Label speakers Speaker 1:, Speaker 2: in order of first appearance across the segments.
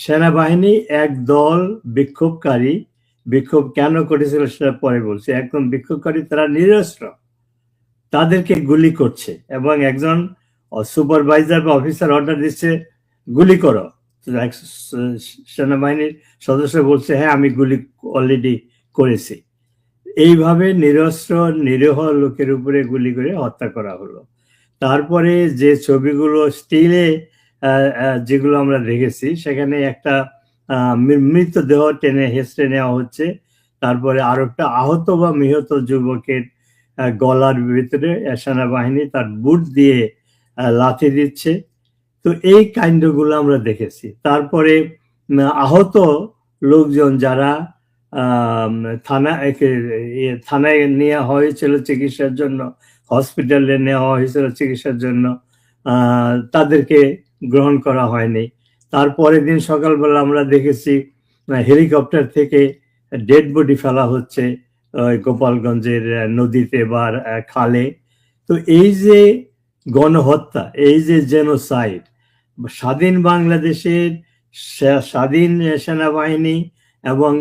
Speaker 1: সেনাবাহিনী একদল বিক্ষোভকারী, বিক্ষোভ কেন করেছিল সেটা পরে বলছি, একদম বিক্ষোভকারী, তারা নিরস্ত্র, তাদেরকে গুলি করছে এবং একজন সুপারভাইজার বা অফিসার অর্ডার দিচ্ছে গুলি করো, সেনাবাহিনীর সদস্য বলছে হ্যাঁ আমি গুলি অলরেডি করেছি। এইভাবে নিরস্ত্র নিরীহ লোকের উপরে গুলি করে হত্যা করা হলো। তারপরে যে ছবিগুলো স্টিলে যেগুলো আমরা দেখেছি, সেখানে একটা মৃতদেহ টেনে হেঁচড়ে নেওয়া হচ্ছে, তারপরে আরো একটা আহত বা নিহত যুবকের গলার ভিতরে সেনাবাহিনী তার বুট দিয়ে লাথি দিচ্ছে। তো এই কাণ্ডগুলো আমরা দেখেছি। তারপরে আহত লোকজন যারা থানায় নেওয়া হয়েছিল চিকিৎসার জন্য, হসপিটালে নেওয়া হয়েছিল চিকিৎসার জন্য, তাদেরকে গ্রহণ করা হয়নি। তারপরের দিন সকালবেলা আমরা দেখেছি হেলিকপ্টার থেকে ডেড বডি ফেলা হচ্ছে গোপালগঞ্জের নদীতে বা খালে। তো এই যে গণহত্যা, এই যে জেনোসাইড, স্বাধীন বাংলাদেশের স্বাধীন সেনাবাহিনী এবং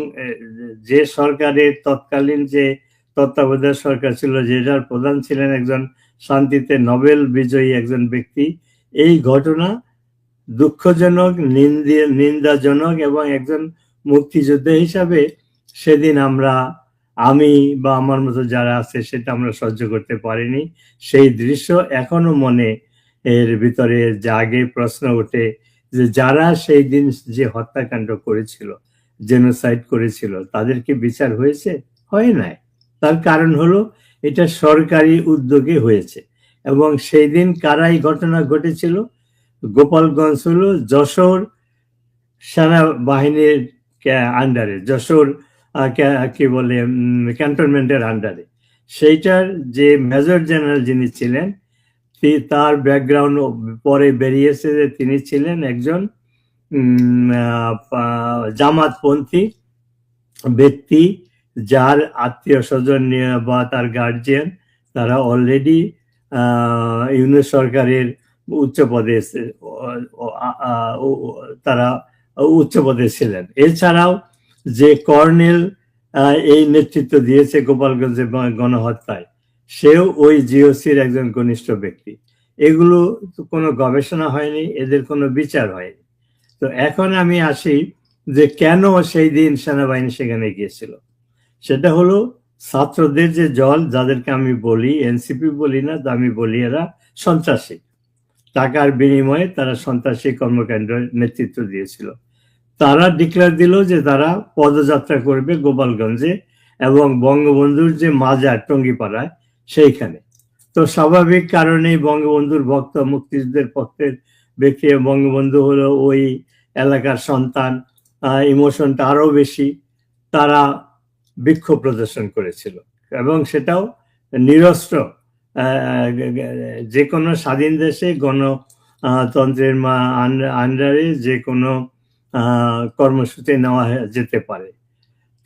Speaker 1: যে সরকারের তৎকালীন যে তত্ত্বাবধায়ক সরকার ছিল, যেটার প্রধান ছিলেন একজন শান্তিতে নোবেল বিজয়ী একজন ব্যক্তি, এই ঘটনা দুঃখজনক, নিন্দাজনক, এবং একজন মুক্তিযোদ্ধা হিসাবে সেদিন আমি বা আমার মতো যারা আছে সেটা আমরা সহ্য করতে পারিনি। সেই দৃশ্য এখনো মনে এর ভিতরে জাগে, প্রশ্ন ওঠে যে যারা সেই দিন যে হত্যাকাণ্ড করেছিল, জেনোসাইড করেছিল, তাদেরকে বিচার হয়েছে? হয় নাই। তার কারণ হলো এটা সরকারি উদ্যোগে হয়েছে। এবং সেই দিন কারাই ঘটনা ঘটেছিল? গোপালগঞ্জ হলো যশোর সেনাবাহিনীর আন্ডারে, যশোর কি বলে ক্যান্টনমেন্টের আন্ডারে। সেইটার যে মেজর জেনারেল যিনি ছিলেন, তার ব্যাকগ্রাউন্ড পরে বেরিয়েছে যে তিনি ছিলেন একজন জামাতপন্থী ব্যক্তি, যার আত্মীয় স্বজন বা তার গার্জিয়ান তারা অলরেডি ইউনিট সরকারের উচ্চ পদে, তারা উচ্চ পদে ছিলেন। এছাড়াও যে কর্নেল এই নেতৃত্ব দিয়েছে গোপালগঞ্জে গণহত্যায়, সেও ওই জিওসির একজন ঘনিষ্ঠ ব্যক্তি। এগুলো কোনো গবেষণা হয়নি, এদের কোনো বিচার হয়নি। তো এখন আমি আসি যে কেন সেই দিন সেনাবাহিনী সেখানে গিয়েছিল। সেটা হলো ছাত্রদের যে দল, যাদেরকে আমি বলি এনসিপি বলি না, আমি বলি এরা সন্ত্রাসী, টাকার বিনিময়ে তারা সন্ত্রাসী কর্মকাণ্ড নেতৃত্ব দিয়েছিল। তারা ডিক্লেয়ার দিল যে তারা পদযাত্রা করবে গোপালগঞ্জে এবং বঙ্গবন্ধুর যে মাজার টঙ্গিপাড়ায় সেইখানে। তো স্বাভাবিক কারণেই বঙ্গবন্ধুর ভক্ত, মুক্তিযুদ্ধের পক্ষের ব্যক্তি, বঙ্গবন্ধু হলো ওই এলাকার সন্তান, ইমোশনটা আরো বেশি, তারা বিক্ষোভ প্রদর্শন করেছিল এবং সেটাও নিরস্ত্র। যে কোনো স্বাধীন দেশে গণতন্ত্রের আন্ডারে যে কোনো কর্মসূচি নেওয়া যেতে পারে।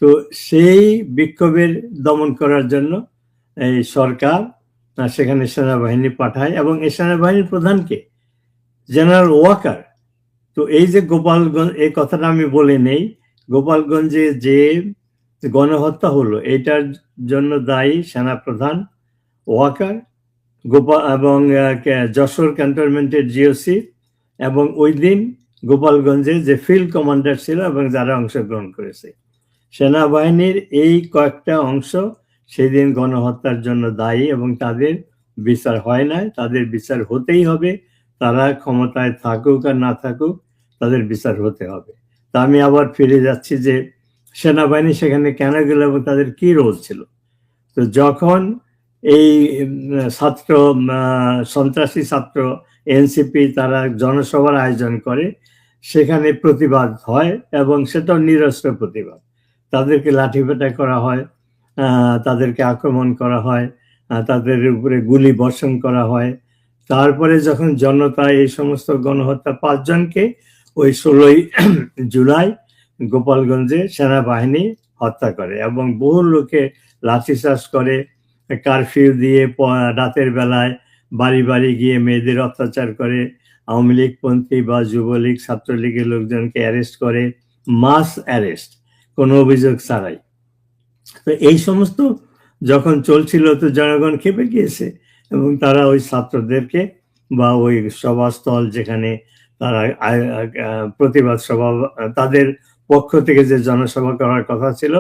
Speaker 1: তো সেই বিক্ষোভের দমন করার জন্য এই সরকার সেখানে সেনাবাহিনী পাঠায় এবং এই সেনাবাহিনীর প্রধানকে জেনারেল ওয়াকার। তো এই যে গোপালগঞ্জ, এই কথাটা আমি বলে নেই, গোপালগঞ্জে যে গণহত্যা হলো এটার জন্য দায়ী সেনাপ্রধান ওয়াকার, এবং যশোর ক্যান্টনমেন্টের জিওসি, এবং ওই দিন গোপালগঞ্জে যে ফিল্ড কমান্ডার ছিল এবং যারা অংশগ্রহণ করেছে। সেনাবাহিনীর এই কয়েকটা অংশ সেদিন গণহত্যার জন্য দায়ী এবং তাদের বিচার হয় না, তাদের বিচার হতেই হবে। তারা ক্ষমতায় থাকুক আর না থাকুক, তাদের বিচার হতে হবে। তা আমি আবার ফিরে যাচ্ছি যে সেনাবাহিনী সেখানে কেন গেল এবং তাদের কি রোল ছিল। তো যখন এই ছাত্র, সন্ত্রাসী ছাত্র এনসিপি তারা জনসভার আয়োজন করে, সেখানে প্রতিবাদ হয় এবং সেটাও নিরস্ত্র প্রতিবাদ। তাদেরকে লাঠিপেটা করা হয়, তাদেরকে আক্রমণ করা হয়, তাদের উপরে গুলি বর্ষণ করা হয়। তারপরে যখন জনতা এই সমস্ত গণহত্যা 5 জনকে ওই 16ই জুলাই গোপালগঞ্জে সেনাবাহিনী হত্যা করে এবং বহু লোকে লাঠিচার্জ করে, কারফিউ দিয়ে রাতের বেলায় বাড়ি বাড়ি গিয়ে মেয়েদের অত্যাচার করে, আওয়ামী লীগপন্থী বা যুবলীগ ছাত্রলীগের লোকজনকে অ্যারেস্ট করে, মাস অ্যারেস্ট, কোনো অভিযোগ ছাড়াই। তো এই সমস্ত যখন চলছিল তো জনগণ খেপে গিয়েছে এবং তারা ওই ছাত্রদেরকে বা ওই সভাস্থল যেখানে তারা প্রতিবাদ সভা, তাদের পক্ষ থেকে যে জনসভা করার কথা ছিল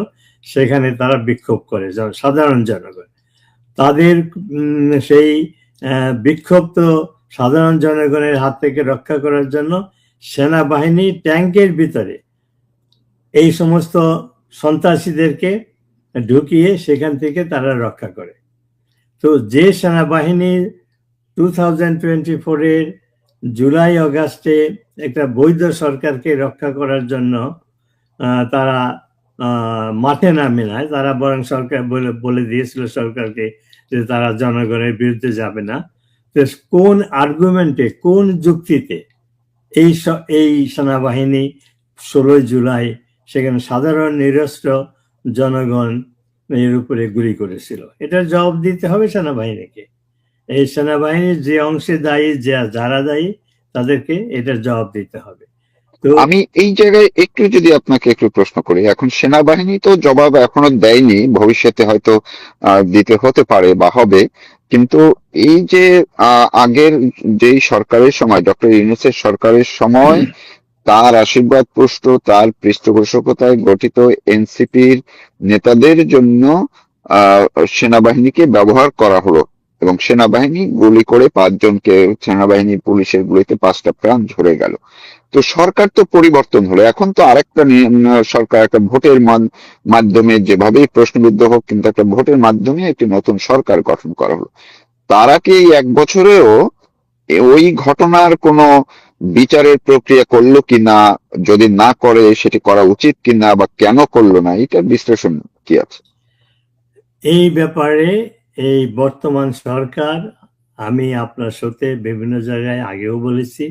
Speaker 1: সেখানে তারা বিক্ষোভ করে, সাধারণ জনগণ তাদের সেই বিক্ষুব্ধ সাধারণ জনগণের হাত থেকে রক্ষা করার জন্য সেনাবাহিনী ট্যাঙ্কের ভিতরে এই সমস্ত সন্ত্রাসীদেরকে ঢুকিয়ে সেখান থেকে তারা রক্ষা করে। তো যে সেনাবাহিনী 2024-এর জুলাই অগাস্টে একটা বৈধ সরকারকে রক্ষা করার জন্য তারা মাঠে নামে নাই, তারা বরং সরকার বলে দিয়েছিল সরকারকে যে তারা জনগণের বিরুদ্ধে যাবে না। তো কোন আর্গুমেন্টে, কোন যুক্তিতে এই সেনাবাহিনী 16 জুলাই সেখানে সাধারণ নিরস্ত্র জনগণ এর উপরে গুলি করেছিল? এটার জবাব দিতে হবে সেনাবাহিনীকে। এই সেনাবাহিনীর যে অংশে দায়ী, যারা দায়ী তাদেরকে এটার জবাব দিতে হবে। তো
Speaker 2: আমি এই জায়গায় একটু যদি আপনাকে একটু প্রশ্ন করি, এখন সেনাবাহিনী তো জবাব এখনো দেয়নি, ভবিষ্যতে হয়তো দিতে হতে পারে বা হবে, কিন্তু এই যে আগের যেই সরকারের সময়, ডক্টর ইউনূসের সরকারের সময় তার আশীর্বাদ পুষ্ট, তার পৃষ্ঠপোষকতায় গঠিত এনসিপির নেতাদের জন্য আহ সেনাবাহিনীকে ব্যবহার করা হলো এবং সেনাবাহিনী গুলি করে 5 জনকে, সেনাবাহিনী পুলিশের গুলিতে 5টা প্রাণ ঝরে গেল। তো সরকার তো পরিবর্তন হলো, এখন তো আরেকটা সরকার, একটা ভোটের মাধ্যমে, যেভাবেই প্রশ্নবিদ্ধ হোক, কিন্তু একটা ভোটের মাধ্যমে একটি নতুন সরকার গঠন করা হলো। তারা কি এই 1 বছরেও ওই ঘটনার কোনো বিচারের প্রক্রিয়া করলো কিনা, যদি না করে সেটি করা উচিত কিনা, বা কেন করলো না, এটার বিশ্লেষণ কি আছে?
Speaker 1: এই ব্যাপারে এই বর্তমান সরকার, আমি আপনার সাথে বিভিন্ন জায়গায় আগেও বলেছি,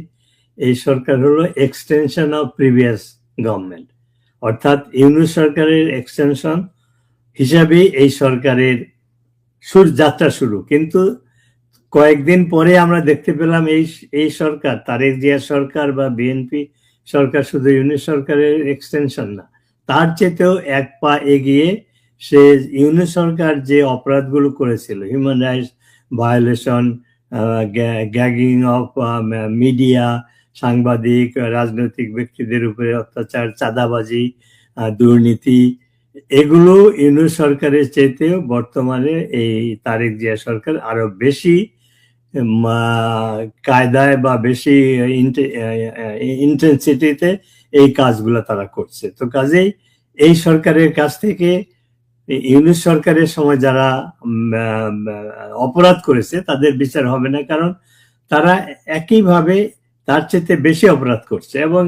Speaker 1: এই সরকার হলো এক্সটেনশন অফ প্রিভিয়াস গভর্নমেন্ট, অর্থাৎ ইউনূস সরকারের এক্সটেনশন হিসাবেই এই সরকারের যাত্রা শুরু। কিন্তু কয়েকদিন পরে আমরা দেখতে পেলাম এই সরকার, তারেক জিয়া সরকার বা বিএনপি সরকার শুধু ইউনূস সরকারের এক্সটেনশন না, তার চেয়েও এক পা এগিয়ে সে ইউনূস সরকার যে অপরাধগুলো করেছিল, human rights violation, gagging of media, সাংবাদিক, রাজনৈতিক ব্যক্তিদের উপরে অত্যাচার, চাঁদাবাজি, দুর্নীতি, এগুলো ইউনূস সরকারের চাইতেও বর্তমানে এই তারেক জিয়া সরকার আরো বেশি কায়দায় বা বেশি ইন্টেন্সিটিতে এই কাজগুলো তারা করছে। তো কাজেই এই সরকারের কাছ থেকে ইউনূস সরকারের সময় যারা অপরাধ করেছে তাদের বিচার হবে না, কারণ তারা একইভাবে তার চেয়ে বেশি অপরাধ করছে। এবং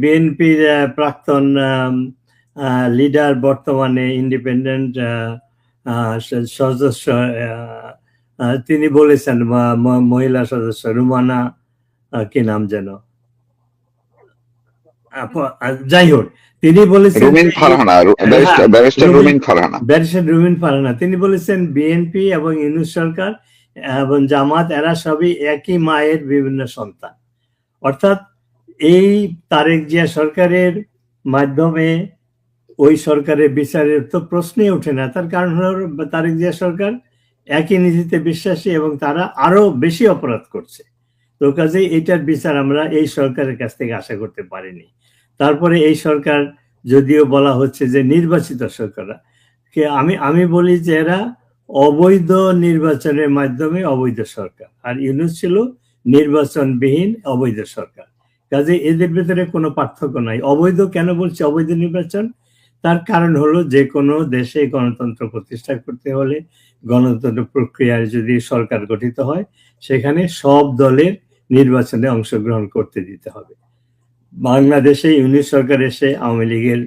Speaker 1: বিএনপির প্রাক্তন লিডার, বর্তমানে ইন্ডিপেন্ডেন্ট সদস্য, তিনি বলেছেন, মহিলা সদস্য রুমানা, কি নাম যেন, যাই হোক, তিনি বলেছেন
Speaker 2: রুমিন ফারহানা, ব্যারিস্টার রুমিন ফারহানা,
Speaker 1: তিনি বলেছেন বিএনপি এবং ইউনূস সরকার এবং জামাত এরা সবই একই মায়ের বিভিন্ন সন্তান। অর্থাৎ এই তারেক জিয়া সরকারের মাধ্যমে ওই সরকারের বিচারের তো প্রশ্নই ওঠে না। তার কারণ হলো তারেক জিয়া সরকার একই নীতিতে বিশ্বাসী এবং তারা আরো বেশি অপরাধ করছে। তো কাজেই এইটার বিচার আমরা এই সরকারের কাছ থেকে আশা করতে পারিনি। তারপরে এই সরকার, যদিও বলা হচ্ছে যে নির্বাচিত সরকাররা, আমি বলি যে এরা অবৈধ নির্বাচনের মাধ্যমে অবৈধ সরকার, আর ইউনূস ছিল নির্বাচনবিহীন অবৈধ সরকার। কাজে এদের ভিতরে কোনো পার্থক্য নাই। অবৈধ কেন বলছি, অবৈধ নির্বাচন, তার কারণ হলো যে কোনো দেশে গণতন্ত্র প্রতিষ্ঠা করতে হলে, গণতন্ত্র প্রক্রিয়ায় যদি সরকার গঠিত হয়, সেখানে সব দলের নির্বাচনে অংশগ্রহণ করতে দিতে হবে। বাংলাদেশে ইউনূস সরকার এসে আওয়ামী লীগের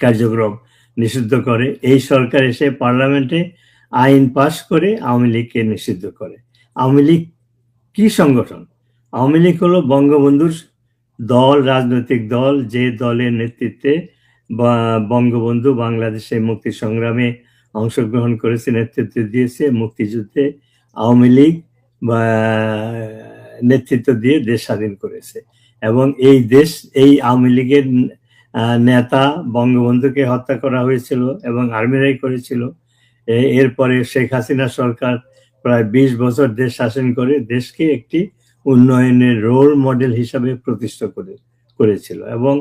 Speaker 1: কার্যক্রম নিষিদ্ধ করে, এই সরকার এসে পার্লামেন্টে আইন পাশ করে আওয়ামী লীগকে নিষিদ্ধ করে। আওয়ামী লীগ কি সংগঠন? আওয়ামী লীগ হলো বঙ্গবন্ধুর দল, রাজনৈতিক দল, যে দলের নেতৃত্বে বঙ্গবন্ধু বাংলাদেশে মুক্তি সংগ্রামে অংশগ্রহণ করেছে, নেতৃত্ব দিয়েছে মুক্তিযুদ্ধে। আওয়ামী লীগ বা নেতৃত্ব দিয়ে দেশ স্বাধীন করেছে। এবং এই দেশ, এই আওয়ামী লীগের নেতা বঙ্গবন্ধুকে হত্যা করা হয়েছিল এবং আর্মিরাই করেছিল। এরপরে শেখ হাসিনা সরকার প্রায় 20 বছর দেশ শাসন করে দেশকে একটি উন্নয়নের রোল মডেল হিসাবে প্রতিষ্ঠা করেছিল। এবং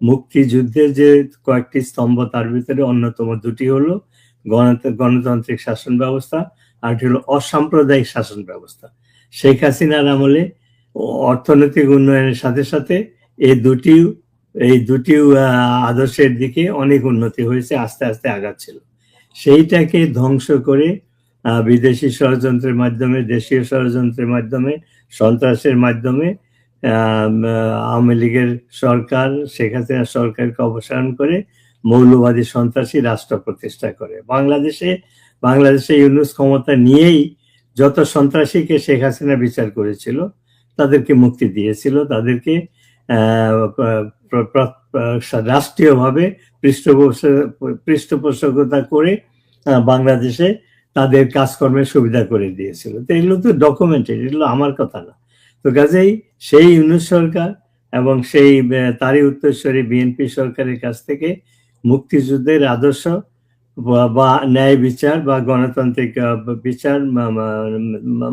Speaker 1: মুক্তিযুদ্ধের যে কয়েকটি স্তম্ভ, তার ভিতরে অন্যতম দুটি হলো গণতান্ত্রিক শাসন ব্যবস্থা, আর হলো অসাম্প্রদায়িক শাসন ব্যবস্থা। শেখ হাসিনার আমলে অর্থনৈতিক উন্নয়নের সাথে সাথে এই দুটি আদর্শের দিকে অনেক উন্নতি হয়েছে, আস্তে আস্তে আগাচ্ছিল। সেইটাকে ধ্বংস করে বিদেশি ষড়যন্ত্রের মাধ্যমে, দেশীয় ষড়যন্ত্রের মাধ্যমে, সন্ত্রাসের মাধ্যমে আওয়ামী লীগের সরকার শেখ হাসিনা সরকারকে অপসারণ করে মৌলবাদী সন্ত্রাসী রাষ্ট্র প্রতিষ্ঠা করে। বাংলাদেশে ইউনূস ক্ষমতা নিয়েই যত সন্ত্রাসীকে শেখ হাসিনা বিচার করেছিল তাদেরকে মুক্তি দিয়েছিল, তাদেরকে রাষ্ট্রীয়ভাবে পৃষ্ঠপোষকতা করে বাংলাদেশে তাদের কাজকর্মের সুবিধা করে দিয়েছিল। তো এগুলো তো ডকুমেন্টেড, এগুলো আমার কথা না। তো কাজেই সেই ইউনূস সরকার এবং সেই তারই উত্তরসূরি বিএনপি সরকারের কাছ থেকে মুক্তিযুদ্ধের আদর্শ বা ন্যায় বিচার বা গণতান্ত্রিক বিচার,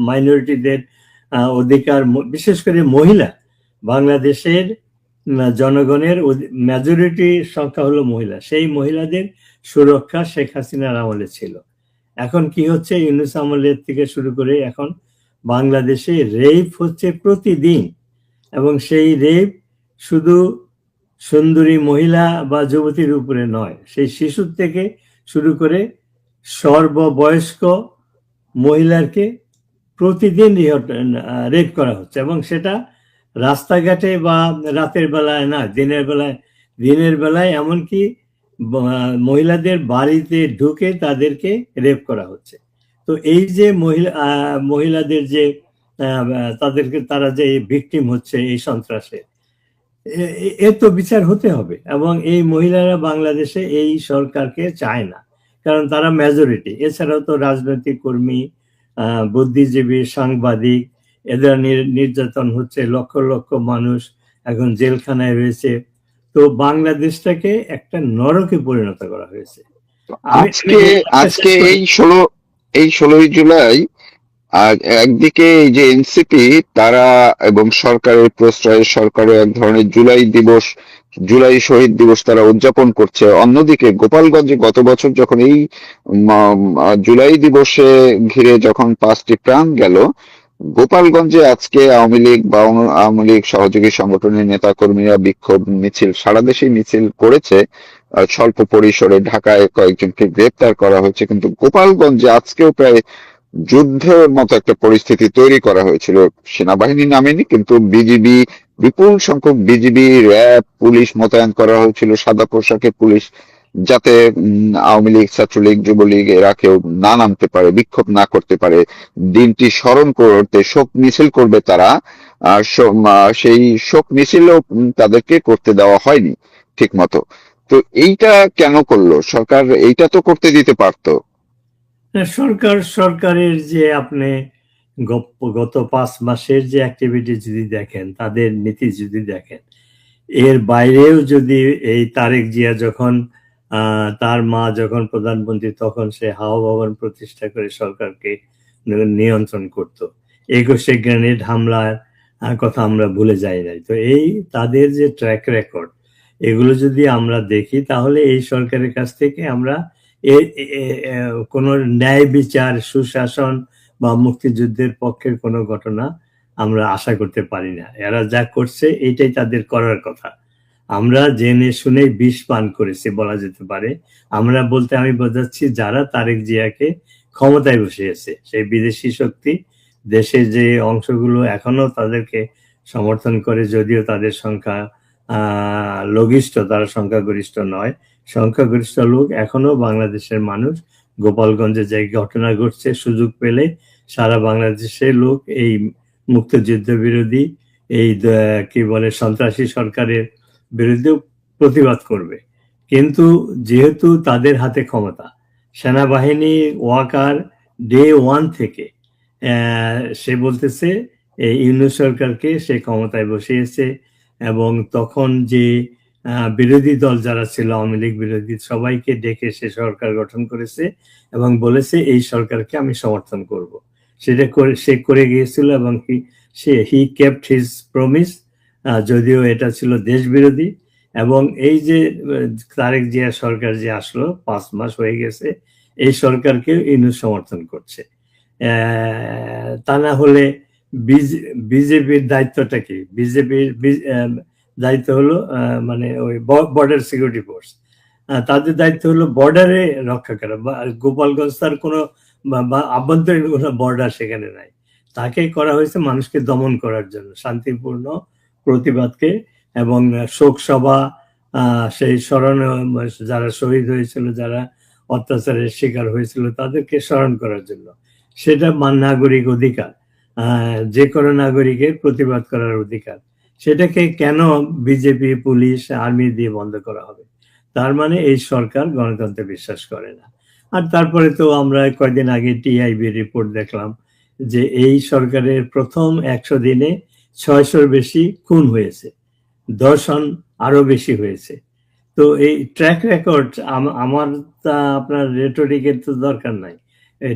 Speaker 1: মাইনরিটিদের অধিকার, বিশেষ করে মহিলা, বাংলাদেশের জনগণের মেজরিটি সংখ্যা হলো মহিলা, সেই মহিলাদের সুরক্ষা শেখ হাসিনার আমলে ছিল। এখন কি হচ্ছে, ইউনূস আমলের থেকে শুরু করে এখন বাংলাদেশে রেপ হচ্ছে প্রতিদিন। এবং সেই রেপ শুধু সুন্দরী মহিলা বা যুবতীর উপরে নয়, সেই শিশুর থেকে শুরু করে সর্ববয়স্ক মহিলাকে প্রতিদিন রেপ করা হচ্ছে। এবং সেটা রাস্তাঘাটে বা রাতের বেলায় না, দিনের বেলায় এমনকি মহিলাদের বাড়িতে ঢুকে তাদেরকে রেপ করা হচ্ছে। তো এই যে মহিলাদের যে তারা যে ভিকটিম হচ্ছে এই সন্ত্রাসে, এর তো বিচার হতে হবে। এবং এই মহিলারা বাংলাদেশে এই সরকারকে চায় না, কারণ তারা মেজরিটি। এছাড়াও তো রাজনৈতিক কর্মী, বুদ্ধিজীবী, সাংবাদিক, এদের নির্যাতন হচ্ছে, লক্ষ লক্ষ মানুষ এখন জেলখানায় রয়েছে। তো বাংলাদেশটাকে একটা নরকে পরিণত করা হয়েছে।
Speaker 2: আজকে এই 16ই জুলাই আর একদিকে এই যে এনসিপি তারা এবং সরকারের প্রশ্রয়ে সরকারও এক ধরনের জুলাই শহীদ দিবস তারা উদযাপন করছে। অন্যদিকে গোপালগঞ্জে গত বছর যখন এই জুলাই দিবসে ঘিরে যখন 5টি প্রাণ গেল, গোপালগঞ্জে আজকে আওয়ামী লীগ বা আওয়ামী লীগ সহযোগী সংগঠনের নেতা কর্মীরা বিক্ষোভ মিছিল, সারা দেশে মিছিল করেছে। স্বল্প পরিসরে ঢাকায় কয়েকজনকে গ্রেপ্তার করা হয়েছে, কিন্তু গোপালগঞ্জে আজকেও প্রায় যুদ্ধের মতো একটা পরিস্থিতি তৈরি করা হয়েছিল। সেনাবাহিনী নামেনি, কিন্তু বিপুল সংখ্যক বিজিবি, র্যাব, পুলিশ মোতায়েন করা হয়েছিল, সাদা পোশাকে পুলিশ, যাতে আওয়ামী লীগ, ছাত্রলীগ, যুবলীগ এরা কেউ না নামতে পারে, বিক্ষোভ না করতে পারে। দিনটি স্মরণ করতে শোক মিছিল করবে তারা, আর সেই শোক মিছিলও তাদেরকে করতে দেওয়া হয়নি ঠিক মতো। তো এইটা কেন করলো সরকার? এইটা তো করতে দিতে পারতো।
Speaker 1: সরকারের যে আপনি গত 5 মাসের যে অ্যাক্টিভিটি যদি দেখেন, তাদের নীতি যদি দেখেন, এর বাইরেও যদি এই তারেক জিয়া যখন তার মা যখন প্রধানমন্ত্রী, তখন সে হাওয়া ভবন প্রতিষ্ঠা করে সরকারকে নিয়ন্ত্রণ করত। 21শে গ্রেনেড হামলার কথা আমরা ভুলে যাই নাই। তো এই তাদের যে ট্র্যাক রেকর্ড, এগুলো যদি আমরা দেখি, তাহলে এই সরকারের কাছ থেকে আমরা কোনো ন্যায় বিচার, সুশাসন বা মুক্তিযুদ্ধের পক্ষের কোনো ঘটনা আমরা আশা করতে পারি না। এরা যা করছে এটাই তাদের করার কথা। আমরা জেনে শুনে বিষ পান করেছি বলা যেতে পারে। আমরা বলতে আমি বোঝাচ্ছি যারা তারেক জিয়াকে ক্ষমতায় বসিয়েছে, সেই বিদেশি শক্তি দেশের যে অংশগুলো এখনো তাদেরকে সমর্থন করে, যদিও তাদের সংখ্যা লঘিষ্ঠ, তারা সংখ্যাগরিষ্ঠ নয়। সংখ্যাগরিষ্ঠ লোক এখনো বাংলাদেশের মানুষ। গোপালগঞ্জে যে ঘটনা ঘটছে, সুযোগ পেলে সারা বাংলাদেশের লোক এই মুক্তিযুদ্ধ বিরোধী, এই কি বলে সন্ত্রাসী সরকারের বিরুদ্ধে প্রতিবাদ করবে। কিন্তু যেহেতু তাদের হাতে ক্ষমতা, সেনাবাহিনী ওয়াকার ডে 1 থেকে সে বলতেছে এই ইউনূস সরকারকে সে ক্ষমতায় বসিয়েছে। এবং তখন যে বিরোধী দল যারা ছিল, আওয়ামী লীগ বিরোধী, সবাইকে ডেকে সে সরকার গঠন করেছে এবং বলেছে এই সরকারকে আমি সমর্থন করব। সেটা সে করে গিয়েছিল এবং হি কেপ্ট হিজ প্রমিস, যদিও এটা ছিল দেশ বিরোধী। এবং এই যে তারেক জিয়া সরকার যে আসলো 5 মাস হয়ে গেছে, এই সরকারকে ইউনূস সমর্থন করছে। তা না হলে বিজেপির দায়িত্বটা কি? বিজেপির দায়িত্ব হলো মানে ওই বর্ডার সিকিউরিটি ফোর্স, তাদের দায়িত্ব হলো বর্ডারে রক্ষা করা। গোপালগঞ্জ তার কোনো আভ্যন্তরীণ কোনো বর্ডার সেখানে নাই। তাকে করা হয়েছে মানুষকে দমন করার জন্য, শান্তিপূর্ণ প্রতিবাদকে এবং শোক সভা, সেই স্মরণে যারা শহীদ হয়েছিল, যারা অত্যাচারের শিকার হয়েছিল, তাদেরকে স্মরণ করার জন্য। সেটা নাগরিক অধিকার, যে কোনো নাগরিকের প্রতিবাদ করার অধিকার। সেটাকে কেন বিজেপি, পুলিশ, আর্মি দিয়ে বন্ধ করা হবে? তার মানে এই সরকার গণতন্ত্রে বিশ্বাস করে না। আর তারপরে তো আমরা কয়েকদিন আগে টিআইবি রিপোর্ট দেখলাম যে এই সরকারের প্রথম 100 দিনে 600-র বেশি খুন হয়েছে, ধর্ষণ আরো বেশি হয়েছে। তো এই ট্র্যাক রেকর্ড, আমার তা আপনার রেটরিকের তো দরকার নাই।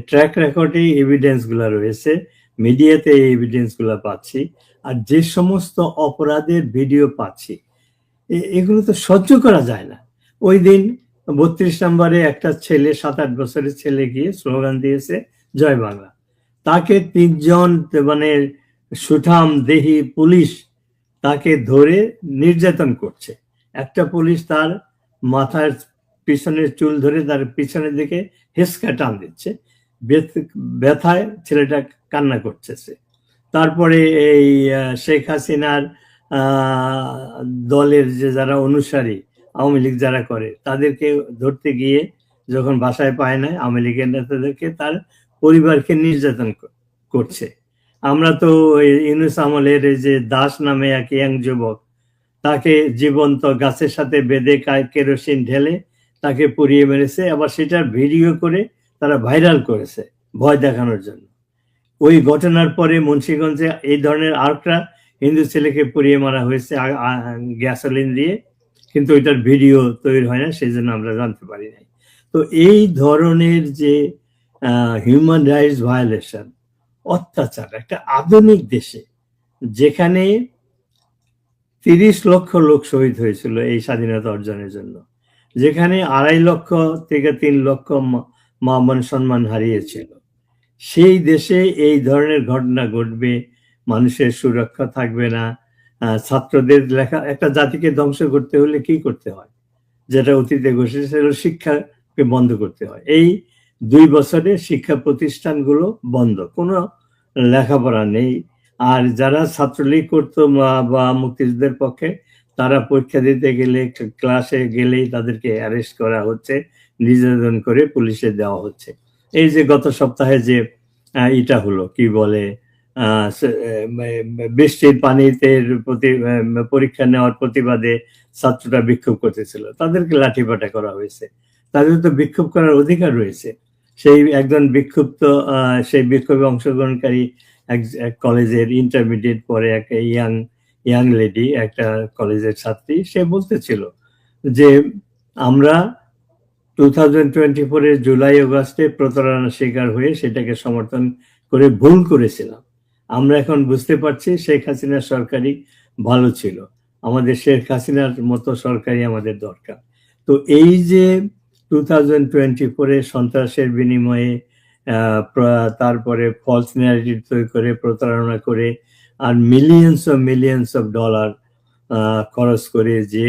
Speaker 1: ট্র্যাক রেকর্ডে এভিডেন্স গুলা রয়েছে, মিডিয়াতে এই এভিডেন্স গুলা পাচ্ছি। আর যে সমস্ত অপরাধের ভিডিও পাচ্ছি, এগুলো তো সহ্য করা যায় না। ওই দিন 32 নম্বরে একটা ছেলে, 7-8 বছরের ছেলে গিয়ে স্লোগান দিয়েছে জয় বাংলা। তাকে 3 জন মানে সুঠাম দেহি পুলিশ তাকে ধরে নির্যাতন করছে। একটা পুলিশ তার মাথার পিছনের চুল ধরে তার পিছনের দিকে হেসকা টান দিচ্ছে, ব্যথায় ছেলেটা কান্না করতেছে। তারপরে এই শেখ হাসিনার দলের যে যারা অনুসারী, আওয়ামী লীগ যারা করে, তাদেরকে ধরতে গিয়ে যখন বাসায় পায় না, আওয়ামী লীগের নেতাদেরকে তার পরিবারকে নির্যাতন করছে। আমরা তো ইউনূস আমলের যে দাস নামে এক ইয়াং যুবক, তাকে জীবন্ত গাছের সাথে বেঁধে কেরোসিন ঢেলে তাকে পুড়িয়ে মেরেছে। আবার সেটার ভিডিও করে তারা ভাইরাল করেছে ভয় দেখানোর জন্য। ওই ঘটনার পরে মুন্সিগঞ্জে এই ধরনের আরেকটা হিন্দু ছেলেকে পুড়িয়ে মারা হয়েছে গ্যাসোলিন দিয়ে, কিন্তু ওইটার ভিডিও তৈরি হয় না, সেই জন্য আমরা জানতে পারি নাই। তো এই ধরনের যে হিউম্যান রাইটস ভায়োলেশন, অত্যাচার, একটা আধুনিক দেশে যেখানে 30 লক্ষ লোক শহীদ হয়েছিল এই স্বাধীনতা অর্জনের জন্য, যেখানে 2.5 লক্ষ থেকে 3 লক্ষ মান সম্মান হারিয়েছিল, সেই দেশে এই ধরনের ঘটনা ঘটবে, মানুষের সুরক্ষা থাকবে না। ছাত্রদের লেখা, একটা জাতিকে ধ্বংস করতে হলে কি করতে হয়, যেটা অতীতে ঘটেছে, সেটা শিক্ষাকে বন্ধ করতে হয়। এই 2 বছরে শিক্ষা প্রতিষ্ঠানগুলো বন্ধ, কোনো লেখাপড়া নেই। আর যারা ছাত্রলীগ করতো বা মুক্তিযুদ্ধের পক্ষে, তারা পরীক্ষা দিতে গেলে, ক্লাসে গেলেই তাদেরকে অ্যারেস্ট করা হচ্ছে, নির্যাতন করে পুলিশে দেওয়া হচ্ছে। এই যে গত সপ্তাহে যে এটা হলো, কি বলে, বৃষ্টির পানিতে পরীক্ষা নেওয়ার প্রতিবাদে ছাত্ররা বিক্ষোভ করতেছিল, তাদেরকে লাঠিপাটা করা হয়েছে। তাদের তো বিক্ষোভ করার অধিকার রয়েছে। সেই একজন বিক্ষুব্ধ, সেই বিক্ষোভে অংশগ্রহণকারী এক কলেজের ইন্টারমিডিয়েট পরে একটা ইয়াং লেডি, একটা কলেজের ছাত্রী, সে বলতেছিল যে আমরা 2024-এর জুলাই আগস্টে প্রতারণার শিকার হয়ে সেটাকে সমর্থন করে ভুল করেছিলাম। আমরা এখন বুঝতে পারছি শেখ হাসিনার সরকারই ভালো ছিল, আমাদের শেখ হাসিনার মতো সরকারই আমাদের দরকার। তো এই যে 2024-এ সন্ত্রাসের বিনিময়ে তারপরে ফলস ন্যারেটিভ তৈরি করে, প্রতারণা করে, আর মিলিয়ন্স অফ ডলার খরচ করে যে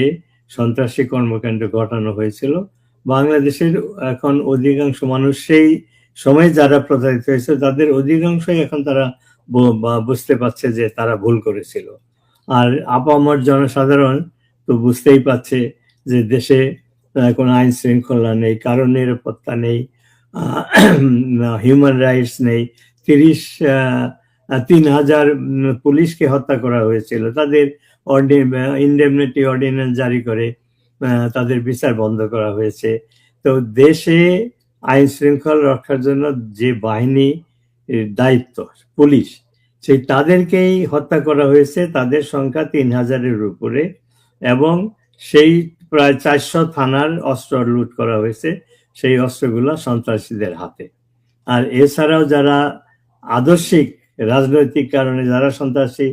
Speaker 1: সন্ত্রাসী কর্মকাণ্ড ঘটানো হয়েছিল, বাংলাদেশের এখন অধিকাংশ মানুষ, সেই সময় যারা প্রতারিত হয়েছে তাদের অধিকাংশই এখন তারা বুঝতে পারছে যে তারা ভুল করেছিল। আর আপামর জনসাধারণ তো বুঝতেই পারছে যে দেশে কোনো আইন শৃঙ্খলা নেই, কারো নিরাপত্তা নেই, হিউম্যান রাইটস নেই। 3,000 পুলিশকে হত্যা করা হয়েছিল, তাদের ইনডেমনিটি অর্ডিন্যান্স জারি করে তাদের বিচার বন্ধ করা হয়েছে। তো দেশে আইন শৃঙ্খলা রক্ষার জন্য যে বাহিনী দায়িত্ব, পুলিশ, সেই তাদেরকেই হত্যা করা হয়েছে, তাদের সংখ্যা 3,000-এর উপরে, এবং সেই প্রায় 400 থানার অস্ত্র লুট করা হয়েছে, সেই অস্ত্রগুলো সন্ত্রাসীদের হাতে। আর এছাড়াও যারা আদর্শিক রাজনৈতিক কারণে যারা সন্ত্রাসী,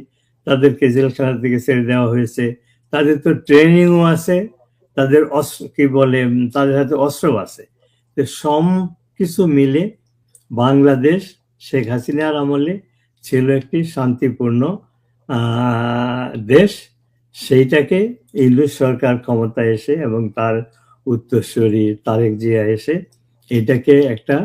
Speaker 1: তাদেরকে জেলখানা থেকে ছেড়ে দেওয়া হয়েছে, তাদের তো ট্রেনিংও আছে, তাদের অস্ত্র কি বলে তাদের হাতে অস্ত্র আছে। তো সব কিছু মিলে বাংলাদেশ শেখ হাসিনার আমলে ছিল একটি শান্তিপূর্ণ দেশ। সেইটাকে ইউনূস সরকার ক্ষমতায় এসে এবং তার উত্তরসূরি তারেক জিয়া এসে এটাকে একটা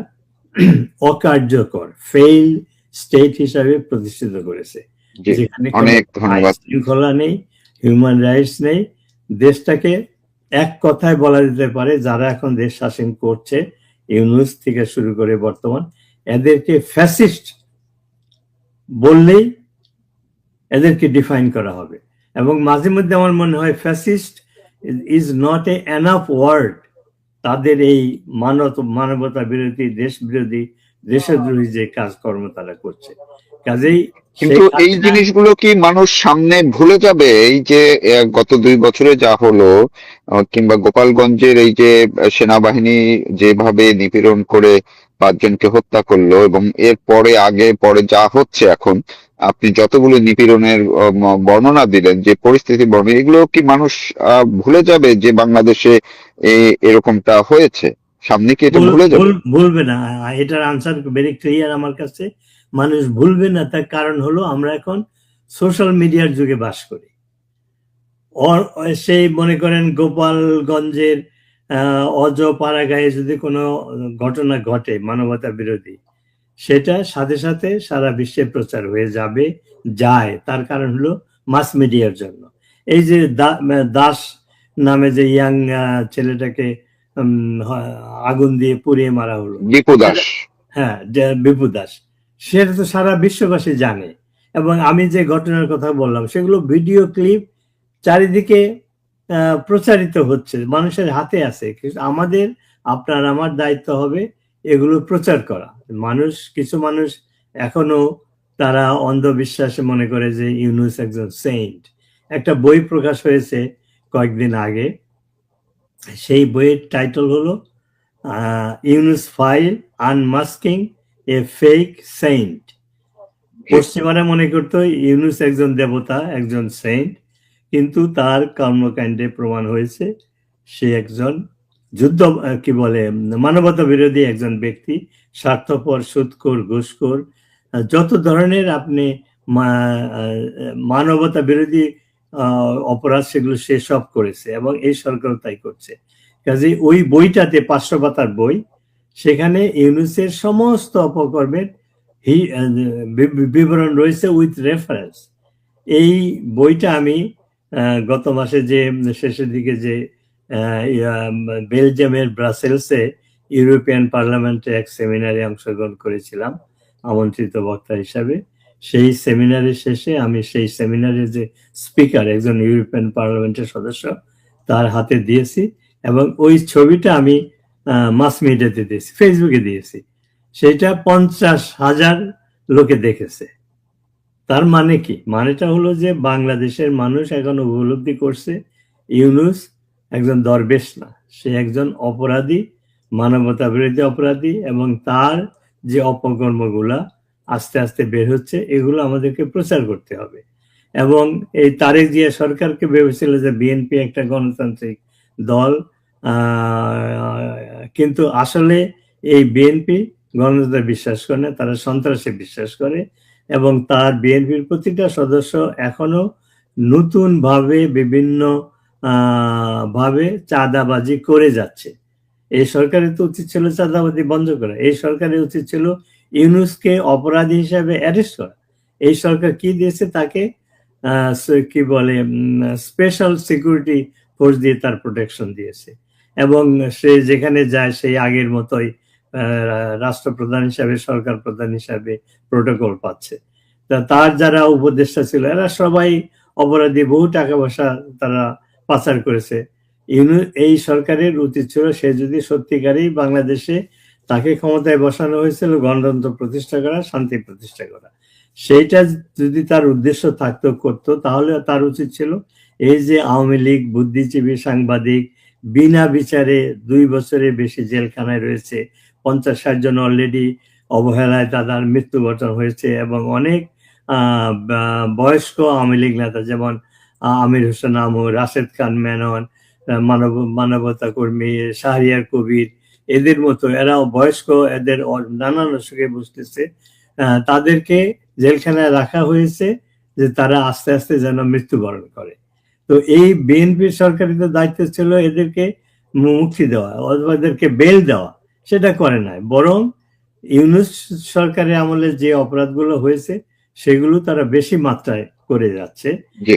Speaker 1: অকার্যকর ফেইল স্টেট হিসাবে প্রতিষ্ঠিত করেছে,
Speaker 2: জি,
Speaker 1: যেখানে
Speaker 2: অনেক ধন্যবাদ।
Speaker 1: শৃঙ্খলা নেই, হিউম্যান রাইটস নেই। দেশটাকে এক কথায় বলা যেতে পারে যারা এখন দেশ শাসন করছে, ইউনূস থেকে শুরু করে বর্তমান, এদেরকে ফ্যাসিস্ট বললেই এদেরকে ডিফাইন করা হবে। এবং মাঝে মধ্যে আমার মনে হয় fascist is not a enough word. তাদের এই মানবতা বিরোধী, দেশ বিরোধী, দেশদ্রোহী যে কাজকর্ম তারা করছে, কাজেই
Speaker 2: কিন্তু এই জিনিসগুলো কি মানুষ সামনে ভুলে যাবে? এই যে গত 2 বছরে যা হলো, কিংবা গোপালগঞ্জের এই যে সেনাবাহিনী যেভাবে নিপীড়ন করে 5 জনকে হত্যা করলো, এবং এর পরে আগে পরে যা হচ্ছে এখন, আপনি যতগুলো নিপীড়নের বর্ণনা দিলেন, যে পরিস্থিতি বর্ণনা, এগুলো কি মানুষ ভুলে যাবে যে বাংলাদেশে এরকমটা হয়েছে? সামনে কি এটা ভুলে যাবে?
Speaker 1: ভুলবে না। এটার আনসার ভেরি ক্লিয়ার আমার কাছে। মানুষ ভুলবে না, তার কারণ হলো আমরা এখন সোশ্যাল মিডিয়ার যুগে বাস করি। সেই মনে করেন গোপালগঞ্জের অজপাড়াগাঁয়ে যদি কোনো ঘটনা ঘটে মানবতা বিরোধী, সেটা সাথে সাথে সারা বিশ্বে প্রচার হয়ে যায়। তার কারণ হলো মাস মিডিয়ার জন্য। এই যে দাস নামে যে ইয়াং ছেলেটাকে আগুন দিয়ে পুড়িয়ে মারা হলো,
Speaker 2: দীপু দাস।
Speaker 1: হ্যাঁ, বিপু দাস, সেটা তো সারা বিশ্ববাসী জানে। এবং আমি যে ঘটনার কথা বললাম, সেগুলো ভিডিও ক্লিপ চারিদিকে প্রচারিত হচ্ছে, মানুষের হাতে আছে। আমাদের, আপনার আমার দায়িত্ব হবে এগুলো প্রচার করা। কিছু মানুষ এখনো তারা অন্ধবিশ্বাসে মনে করে যে ইউনূস একজন সেইন্ট। একটা বই প্রকাশ হয়েছে কয়েকদিন আগে, সেই বইয়ের টাইটেল হলো Yunus file unmasking a fake saint. পশ্চিমারা মনে করতো ইউনূস একজন দেবতা, একজন সেইন্ট, কিন্তু তার কর্মকাণ্ডে প্রমাণ হয়েছে সে একজন কি বলে মানবতা বিরোধী একজন ব্যক্তি, স্বার্থপর, সুদখোর, ঘুষখোর, যত ধরনের আপনি মানবতা বিরোধী অপরাধ সেগুলো সে সব করেছে, এবং এই সরকারও তাই করছে। কাজে ওই বইটাতে 500 পাতার বই, সেখানে ইউনূসের সমস্ত অপকর্মের বিবরণ রয়েছে উইথ রেফারেন্স। এই বইটা আমি গত মাসে যে শেষের দিকে যে বেলজিয়ামের ব্রাসেলসে ইউরোপিয়ান পার্লামেন্টে এক সেমিনারে অংশগ্রহণ করেছিলাম আমন্ত্রিত বক্তা হিসাবে। সেই সেমিনারের শেষে আমি সেই সেমিনারের যে স্পিকার, একজন ইউরোপিয়ান পার্লামেন্টের সদস্য, তার হাতে দিয়েছি, এবং ওই ছবিটা আমি মাস মিডিয়াতে দিয়েছি, ফেসবুকে দিয়েছি। সেটা 50,000 লোকে দেখেছে। তার মানে কি? মানেটা হলো যে বাংলাদেশের মানুষ এখন উপলব্ধি করছে ইউনূস একজন দরবেশ না, সে একজন অপরাধী, মানবতা বিরোধী অপরাধী, এবং তার যে অপকর্মগুলা আস্তে আস্তে বের হচ্ছে, এগুলো আমাদেরকে প্রচার করতে হবে। এবং এই তারেক জিয়া সরকারকে ভেবেছিল যে বিএনপি একটা গণতান্ত্রিক দল, কিন্তু আসলে এই বিএনপি গণতন্ত্রে বিশ্বাস করে না, তারা সন্ত্রাসে বিশ্বাস করে। এবং তার বিএনপির প্রতিটা সদস্য এখনো নতুন ভাবে বিভিন্ন ভাবে চাঁদাবাজি করে যাচ্ছে। এই সরকারের তো উচিত ছিল চাঁদাবাজি বন্ধ করা, এই সরকারের উচিত ছিল ইউনূসকে অপরাধী হিসাবে অ্যারেস্ট করা। এই সরকার কি দিয়েছে তাকে? কি বলে স্পেশাল সিকিউরিটি ফোর্স দিয়ে তার প্রোটেকশন দিয়েছে, এবং সে যেখানে যায় সেই আগের মতোই রাষ্ট্রপ্রধান হিসাবে, সরকার প্রধান হিসাবে প্রোটোকল পাচ্ছে। তার যারা উপদেষ্টা ছিল এরা সবাই অপরাধী, বহু টাকা পয়সা তারা পাচার করেছে। এই সরকারের উচিত ছিল, সে যদি সত্যিকারই বাংলাদেশে তাকে ক্ষমতায় বসানো হয়েছিল গণতন্ত্র প্রতিষ্ঠা করা, শান্তি প্রতিষ্ঠা করা, সেইটা যদি তার উদ্দেশ্য থাকতো করতো, তাহলে তার উচিত ছিল এই যে আওয়ামী লীগ বুদ্ধিজীবী সাংবাদিক বিনা বিচারে 2 বছরের বেশি জেলখানায় রয়েছে, 50-60 জন অলরেডি অবহেলায় তাদের মৃত্যুবরণ হয়েছে, এবং অনেক বয়স্ক আওয়ামী লীগ নেতা যেমন আমির হোসেন আমু, রাশেদ খান মেনন, মানবতা কর্মী শাহরিয়ার কবির, এদের মতো এরাও বয়স্ক, এদের নানান অসুখে বুঝতেছে, তাদেরকে জেলখানায় রাখা হয়েছে যে তারা আস্তে আস্তে যেন মৃত্যুবরণ করে। তো এই বিএনপির সরকারের তো দায়িত্ব ছিল এদেরকে মুক্তি দেওয়া অথবা এদেরকে বেল দেওয়া, সেটা করে নাই, বরং ইউনূস সরকারের আমলে যে অপরাধগুলো হয়েছে সেগুলো তারা বেশি মাত্রায় করে যাচ্ছে।
Speaker 2: জি।